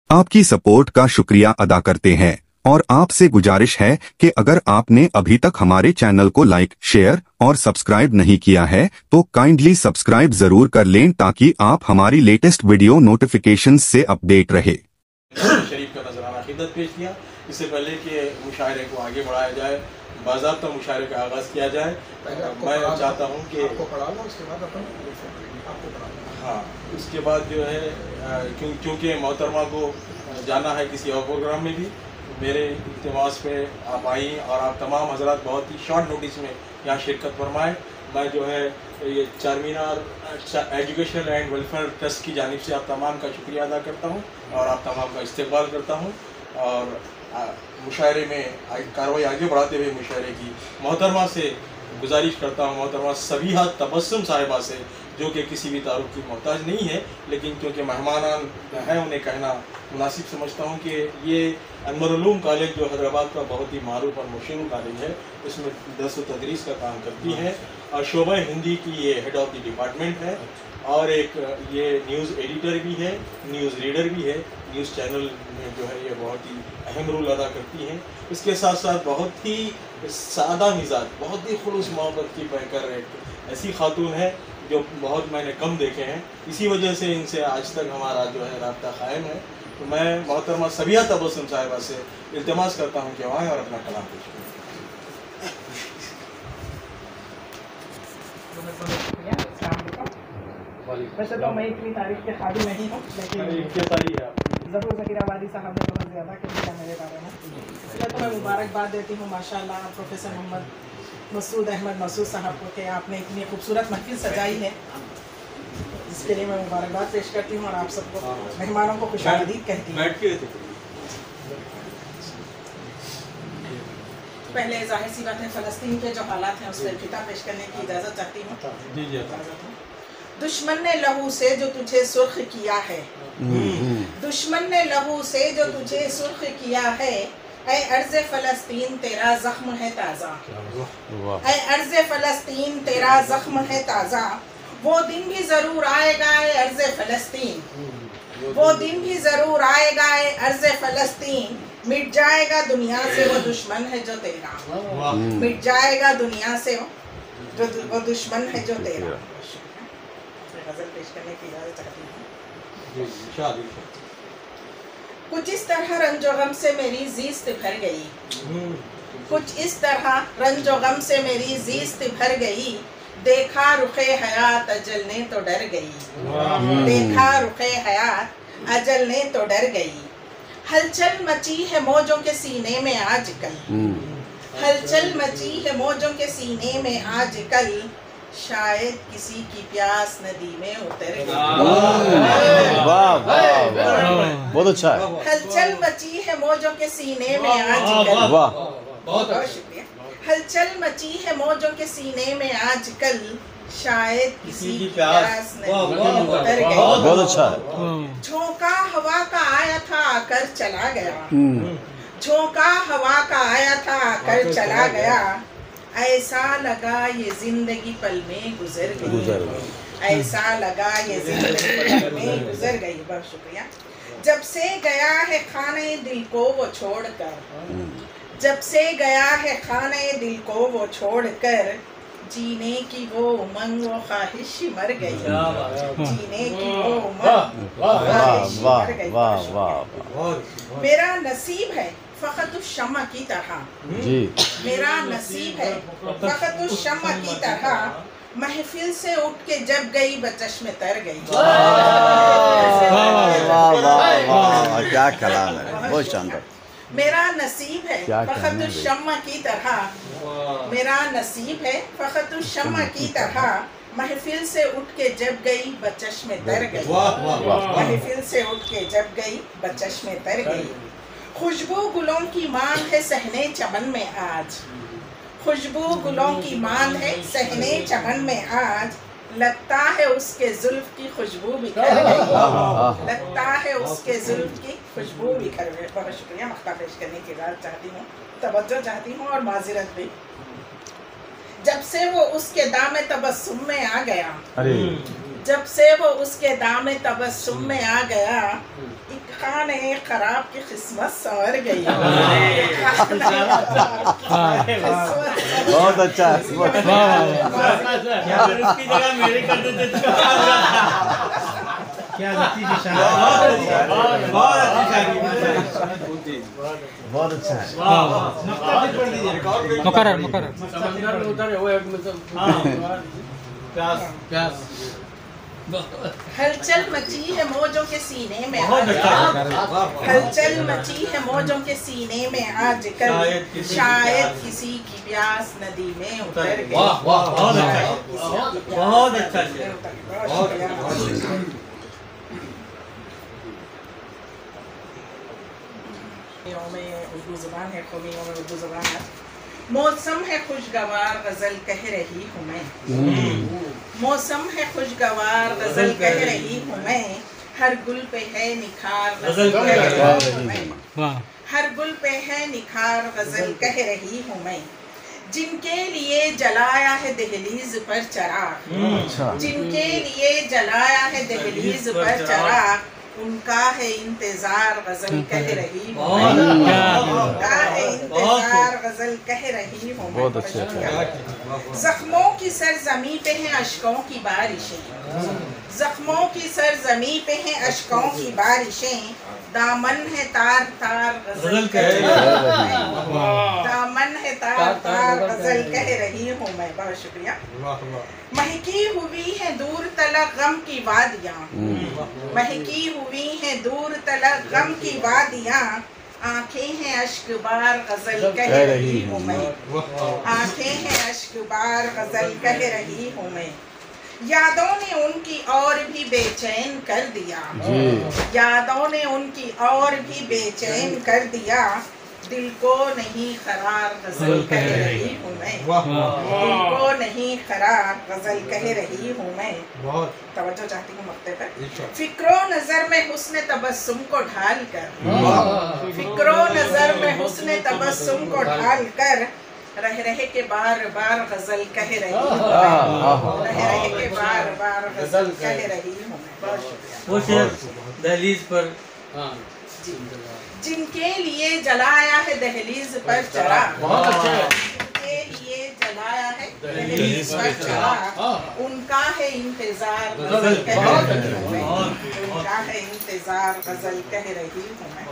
आपकी सपोर्ट का शुक्रिया अदा करते हैं और आपसे गुजारिश है कि अगर आपने अभी तक हमारे चैनल को लाइक, शेयर और सब्सक्राइब नहीं किया है तो काइंडली सब्सक्राइब जरूर कर लें ताकि आप हमारी लेटेस्ट वीडियो नोटिफिकेशन से अपडेट रहे। शरीफ का नजराना खिदमत पेश किया। इससे पहले कि मुशायरे को आगे बढ़ाया जाए, बाज़ाब्ता मुशायरे का आगाज़ किया जाए, मैं चाहता हूँ कि हाँ, उसके बाद जो है क्योंकि मोहतरमा को जाना है किसी और प्रोग्राम में भी, मेरे इल्तिमास पे आप आई और आप तमाम हजरात बहुत ही शॉर्ट नोटिस में यहाँ शिरकत फरमाएँ। मैं जो है ये Charminar educational and welfare trust की जानिब से आप तमाम का शुक्रिया अदा करता हूँ और आप तमाम का इस्तेक़बाल करता हूँ और मुशायरे में कार्रवाई आगे बढ़ाते हुए मुशायरे की मोहतरमा से गुजारिश करता हूँ, मोहतरमा सबीहा तबस्सुम साहिबा से, जो कि किसी भी तारुफ की मोहताज नहीं है, लेकिन क्योंकि मेहमान हैं उन्हें कहना मुनासिब समझता हूँ कि ये अनवर-उल-उलूम कॉलेज जो हैदराबाद का बहुत ही मारूफ और मशहूर कॉलेज है, इसमें दर्स व तदरीस का काम करती हैं और शोबा हिंदी की ये हेड ऑफ द डिपार्टमेंट है और एक ये न्यूज़ एडिटर भी है, न्यूज़ रीडर भी है, न्यूज़ चैनल में जो है ये बहुत ही अहम रोल अदा करती हैं। इसके साथ साथ बहुत ही सादा मिजाज, बहुत ही खुलूस मोहब्बत की पैकर एक ऐसी खातून है जो बहुत मैंने कम देखे हैं, इसी वजह से इनसे आज तक हमारा जो है राब्ता कायम है। तो मैं मोहतरमा सबीहा तबस्सुम साहिबा से इल्तिमास करता हूँ कि आएँ और अपना कलाम पेश करें। वैसे तो मैं इतनी तारीफ के काबिल नहीं हूँ, लेकिन ज़रूर ज़कीराबादी साहब ने बहुत ज़्यादा किया मेरे बारे में, इसलिए तो मैं मुबारकबाद देती हूँ माशाल्लाह प्रोफेसर मोहम्मद मसूद अहमद मसूद साहब को कि आपने इतनी खूबसूरत महफिल सजाई है, इसके लिए मैं मुबारकबाद पेश करती हूँ और आप सबको मेहमानों को खुशामदीद कहती हूँ। पहले जाहिर सी बात है फ़लस्तीन के जो हालात हैं उस पर खिताब पेश करने की इजाज़त चाहती हूँ। दुश्मन ने लहू से जो तुझे सुर्ख किया है, दुश्मन ने लहू से जो तुझे सुर्ख किया है, ऐ अर्ज़े फ़लस्तीन तेरा ज़ख्म है ताज़ा, ऐ अर्ज़े फ़लस्तीन तेरा ज़ख्म है ताज़ा, वो दिन भी ज़रूर आएगा ऐ अर्ज़े फ़लस्तीन, वो दिन भी ज़रूर आएगा ऐ अर्ज़े फ़लस्तीन, मिट जाएगा दुनिया से वो दुश्मन है जो तेरा, मिट जाएगा दुनिया से वो दुश्मन है जो तेरा। गज़ल पेश करने की इजाज़त चाहती हूँ। कुछ इस तरह रंजो गम से मेरी ज़ीस्त भर गई, कुछ इस तरह रंजो गम से मेरी ज़ीस्त भर गई, देखा रुखे हयात अजल ने तो डर गई, देखा रुखे हयात अजल ने तो डर गई, हलचल मची है मौजों के सीने में आजकल, हलचल मची है मौजों के सीने में आजकल, शायद किसी की प्यास नदी में उतर गई। वाह वाह बहुत अच्छा है। हलचल मची है मौजों के सीने में आजकल, वाह बहुत शुक्रिया। हलचल मची है मौजों के सीने में आजकल, शायद किसी की प्यास नदी में उतर गई। बहुत अच्छा है। झोंका हवा का आया था आकर चला गया, झोंका हवा का आया था आकर चला गया, ऐसा लगा ये जिंदगी पल में गुजर गई, ऐसा लगा ये जिंदगी पल में गुजर गई। बहुत शुक्रिया। जब से गया है खाने दिल को वो छोड़कर, जब से गया है खाने दिल को वो छोड़कर, जीने की वो उमंग वो ख्वाहिश मर गई, जीने की वो उमंग वो ख्वाहिश मर गई। मेरा नसीब है फ़क़त उस शम्मा की तरह, मेरा नसीब है फ़क़त उस शम्मा की तरह, महफिल से उठ के जब गई बचश में तर गई। क्या कलाम है, बहुत शानदार। मेरा नसीब है फ़क़त उस शम्मा की तरह, मेरा नसीब है फ़क़त उस शम्मा की तरह, महफिल से उठ के जब गई बचश में तर गई, महफिल से उठ के जब गई बचश में तर गई। खुशबू गुलों की मांग है सहने चमन में आज, खुशबू गुलों की मांग है सहने चमन में आज, लगता है उसके जुल्फ की खुशबू बिखर गई, लगता है उसके जुल्फ की खुशबू बिखर गई। बहुत शुक्रिया। मख्ता पेश करने की इजाज़त चाहती हूँ, तवज्जो चाहती हूँ और माज़िरत भी। जब से वो उसके दामे तबस्सुम में आ गया, जब से वो उसके दामन तबस्सुम में आ गया, एक खाने खराब की किस्मत संवर गई। बहुत अच्छा। उसकी जगह मेरे कर देते तो क्या अच्छी दिशा, बहुत अच्छी शायरी, बहुत अच्छा है। मुकर्रर समंदर में उतरे वो एक मतलब प्यास प्यास हलचल मची है मौजों के सीने में, बहुत अच्छा। हलचल मची है मौजों के सीने में आजकल, शायद किसी की प्यास नदी में उतर गई। वाह वाह, बहुत अच्छा, बहुत अच्छा। में उर्दू ज़ुबान है, कौमियों में उर्दू ज़ुबान है। मौसम है खुशगवार गज़ल कह रही हूँ मैं, मौसम है खुशगवार गज़ल कह रही हूँ मैं, हर गुल पे है निखार गज़ल कह रही हूँ मैं, हर गुल पे है निखार गज़ल कह रही हूँ मैं। जिनके लिए जलाया है दहलीज पर चराग, जिनके लिए जलाया है दहलीज पर चराग, उनका है इंतजार गजल कह रही हूँ, उनका है इंतजार गजल कह रही हूँ। बहुत अच्छा। जख्मों की सरजमी पे हैं अश्कों की बारिशें, जख्मों की सरजमी पे हैं अश्कों की बारिशें, दामन है तार तार गजल कह रही हूँ, दामन है तार तार गजल कह रही हूँ मैं। बहुत शुक्रिया। महकी हुई है दूर तलक गम की वादियाँ, महकी हुई है दूर तलक गम की वादियाँ, आंखें हैं अश्क बार गजल कह रही हूँ मैं, आंखें हैं अश्क बार गजल कह रही हूँ मैं। यादों ने उनकी और भी बेचैन कर दिया, यादों ने उनकी और भी बेचैन कर दिया, दिल को नहीं करार गजल कह रही हूँ मैं, दिल को नहीं करार गजल कह रही हूँ मैं। तवज्जो चाहती हूँ मक्ते पर। फिक्रो नजर में हुस्न तबस्सुम को ढाल कर, फिक्रो नजर में हुस्न तबस्सुम को ढाल कर, रह रहे के बार बार गजल कह रही हूँ, रह रहे के बार बार गजल कह रही हूँ मैं। बहुत शुक्रिया। वो शेर दहलीज पर, जिनके लिए जलाया है दहलीज पर चढ़ा, जिनके लिए जलाया है दहलीज पर चढ़ा, उनका है इंतजार गजल कह रही हूँ मैं, उनका है इंतजार गजल कह रही हूँ मैं।